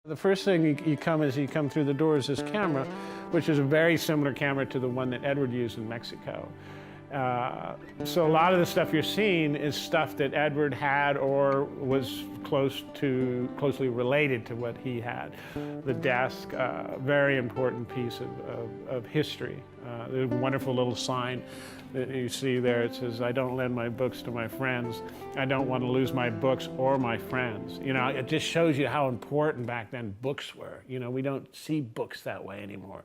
The first thing you come through the door is this camera, which is a very similar camera to the one that Edward used in Mexico. So a lot of the stuff you're seeing is stuff that Edward had or was closely related to what he had. The desk, very important piece of history. There's a wonderful little sign that you see there. It says, "I don't lend my books to my friends. I don't want to lose my books or my friends." You know, it just shows you how important back then books were. You know, we don't see books that way anymore.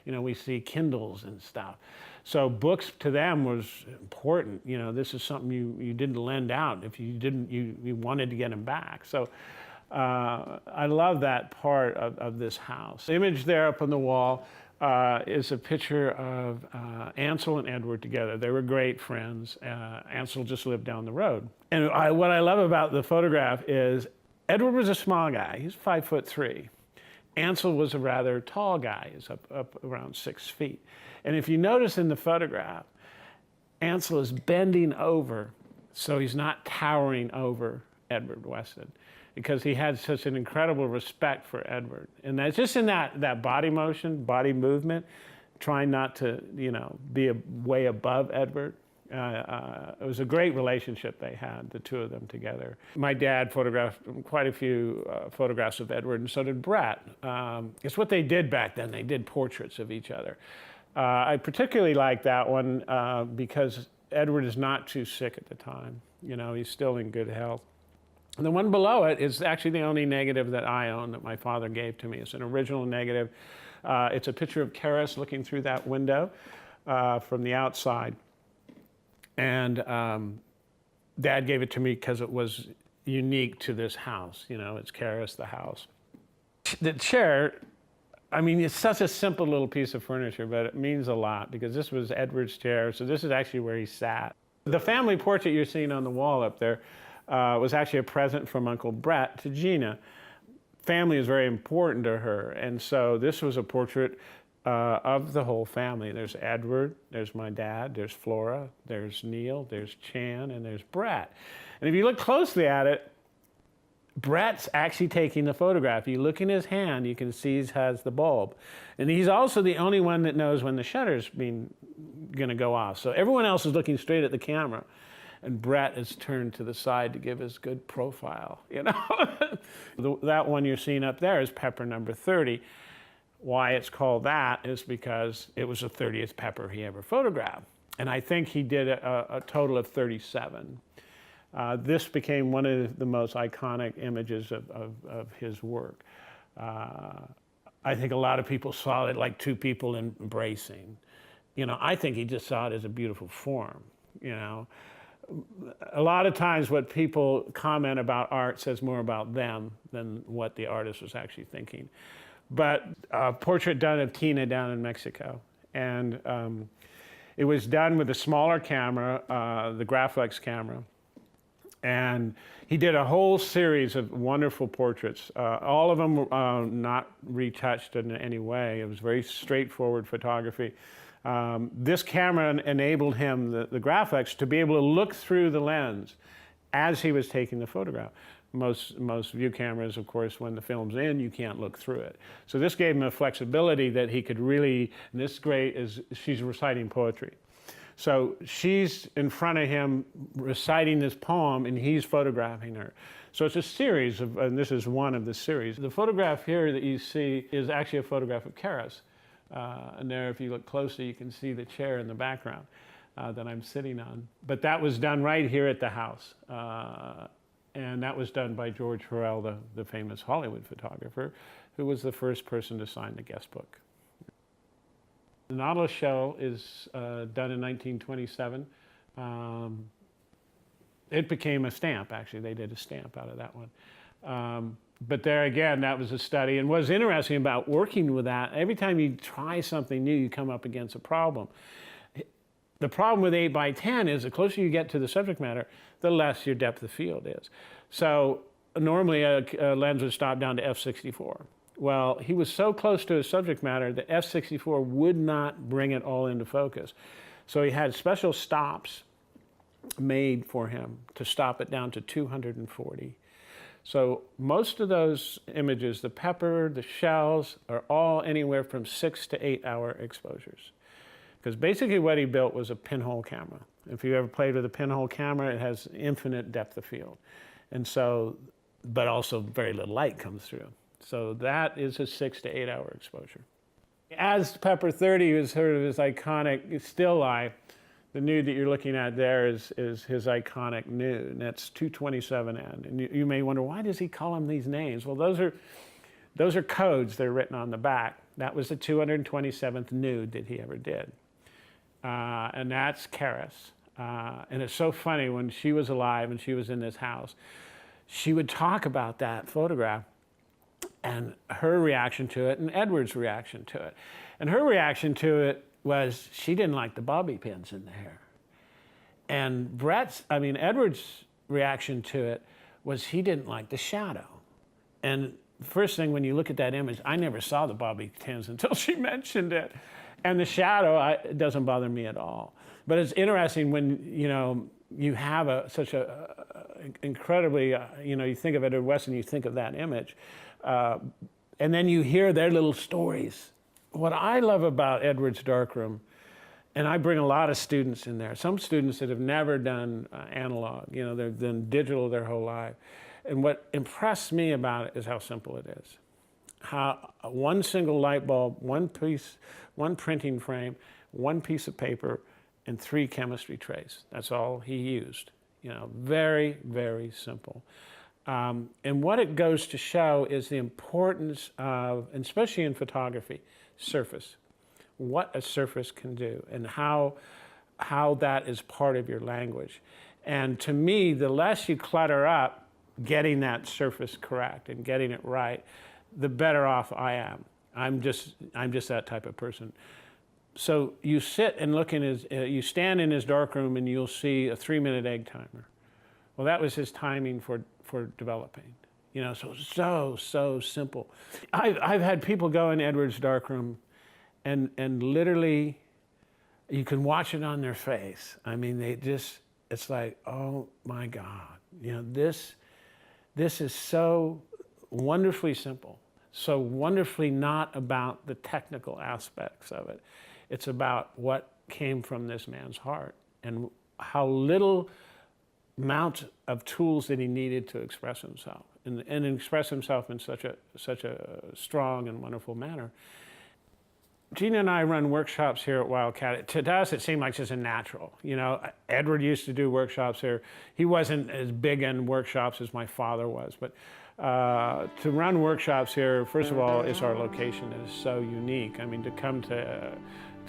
You know, we see Kindles and stuff. So books to them was important. You know, this is something you didn't lend out. If you didn't, you wanted to get them back. So I love that part of this house. The image there up on the wall is a picture of Ansel and Edward together. They were great friends. Ansel just lived down the road. And what I love about the photograph is Edward was a small guy. He's 5'3". Ansel was a rather tall guy. He's up around 6 feet. And if you notice in the photograph, Ansel is bending over, so he's not towering over Edward Weston, because he had such an incredible respect for Edward. And that's just in that body motion, body movement, trying not to, you know, be way above Edward. It was a great relationship they had, the two of them together. My dad photographed quite a few photographs of Edward, and so did Brett. It's what they did back then. They did portraits of each other. I particularly like that one because Edward is not too sick at the time. You know, he's still in good health. And the one below it is actually the only negative that I own that my father gave to me. It's an original negative. It's a picture of Karis looking through that window from the outside. And Dad gave it to me because it was unique to this house. You know, it's Karis, the house. The chair, I mean, it's such a simple little piece of furniture, but it means a lot because this was Edward's chair, so this is actually where he sat. The family portrait you're seeing on the wall up there was actually a present from Uncle Brett to Gina. Family is very important to her, and so this was a portrait of the whole family. There's Edward, there's my dad, there's Flora, there's Neil, there's Chan, and there's Brett. And if you look closely at it, Brett's actually taking the photograph. You look in his hand, you can see he has the bulb. And he's also the only one that knows when the shutter's gonna go off. So everyone else is looking straight at the camera. And Brett is turned to the side to give his good profile, you know? That one you're seeing up there is pepper number 30. Why it's called that is because it was the 30th pepper he ever photographed. And I think he did a total of 37. This became one of the most iconic images of his work. I think a lot of people saw it like two people embracing. You know, I think he just saw it as a beautiful form, you know. A lot of times what people comment about art says more about them than what the artist was actually thinking. But a portrait done of Tina down in Mexico. And it was done with a smaller camera, the Graflex camera. And he did a whole series of wonderful portraits. All of them were not retouched in any way. It was very straightforward photography. This camera enabled him, the Graflex, to be able to look through the lens as he was taking the photograph. Most view cameras, of course, when the film's in, you can't look through it. So this gave him a flexibility that he could really, and this great is, she's reciting poetry. So she's in front of him reciting this poem and he's photographing her. So it's a series of, and this is one of the series. The photograph here that you see is actually a photograph of Karis. And there, if you look closely, you can see the chair in the background that I'm sitting on. But that was done right here at the house. And that was done by George Horrell, the famous Hollywood photographer, who was the first person to sign the guest book. The Nautilus shell is done in 1927. It became a stamp, actually. They did a stamp out of that one. But there again, that was a study. And what's interesting about working with that, every time you try something new, you come up against a problem. The problem with 8x10 is the closer you get to the subject matter, the less your depth of field is. So normally a lens would stop down to f64. Well, he was so close to his subject matter that f64 would not bring it all into focus. So he had special stops made for him to stop it down to 240. So most of those images, the pepper, the shells, are all anywhere from 6 to 8 hour exposures. Because basically what he built was a pinhole camera. If you ever played with a pinhole camera, it has infinite depth of field. And so, but also very little light comes through. So that is a 6 to 8 hour exposure. As Pepper 30 is sort of his iconic still life, the nude that you're looking at there is his iconic nude, and that's 227N. And you may wonder, why does he call them these names? Well, those are codes that are written on the back. That was the 227th nude that he ever did. And that's Karis. And it's so funny, when she was alive and she was in this house, she would talk about that photograph and her reaction to it and Edward's reaction to it. And her reaction to it was she didn't like the bobby pins in the hair. And Edward's reaction to it was he didn't like the shadow. And first thing, when you look at that image, I never saw the bobby pins until she mentioned it. And the shadow, it doesn't bother me at all. But it's interesting when, you have such a incredibly, you think of Edward Weston, you think of that image. And then you hear their little stories. What I love about Edward's darkroom, and I bring a lot of students in there, some students that have never done analog, they've done digital their whole life. And what impressed me about it is how simple it is. How one single light bulb, one piece, one printing frame, one piece of paper, and 3 chemistry trays. That's all he used. Very, very simple. And what it goes to show is the importance of, and especially in photography, surface. What a surface can do, and how that is part of your language. And to me, the less you clutter up getting that surface correct and getting it right, the better off I am. I'm just that type of person. So you sit and look in you stand in his darkroom and you'll see a 3-minute egg timer. Well, that was his timing for developing. So simple. I've had people go in Edward's darkroom and literally you can watch it on their face. I mean, it's like, oh my God, this is so wonderfully simple, so wonderfully not about the technical aspects of it. It's about what came from this man's heart and how little amount of tools that he needed to express himself and express himself in such a strong and wonderful manner. Gina and I run workshops here at Wildcat. To us, it seemed like just a natural. Edward used to do workshops here. He wasn't as big in workshops as my father was, but to run workshops here, first of all, is our location is so unique. I mean, to come to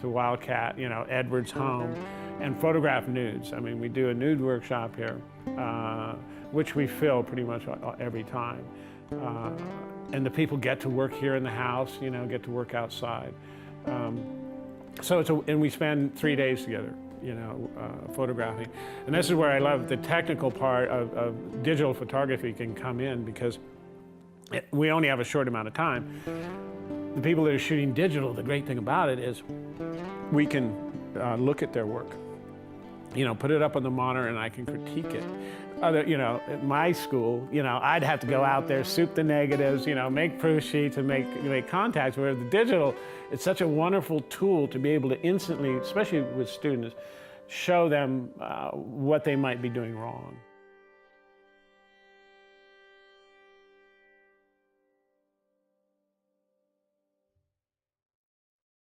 Wildcat, Edward's home, and photograph nudes. I mean, we do a nude workshop here, which we fill pretty much every time. And the people get to work here in the house, get to work outside. And we spend 3 days together, photographing. And this is where I love the technical part of digital photography can come in, because we only have a short amount of time. The people that are shooting digital, the great thing about it is we can look at their work, put it up on the monitor and I can critique it. At my school, I'd have to go out there, soup the negatives, make proof sheets and make contacts, where the digital, it's such a wonderful tool to be able to instantly, especially with students, show them what they might be doing wrong.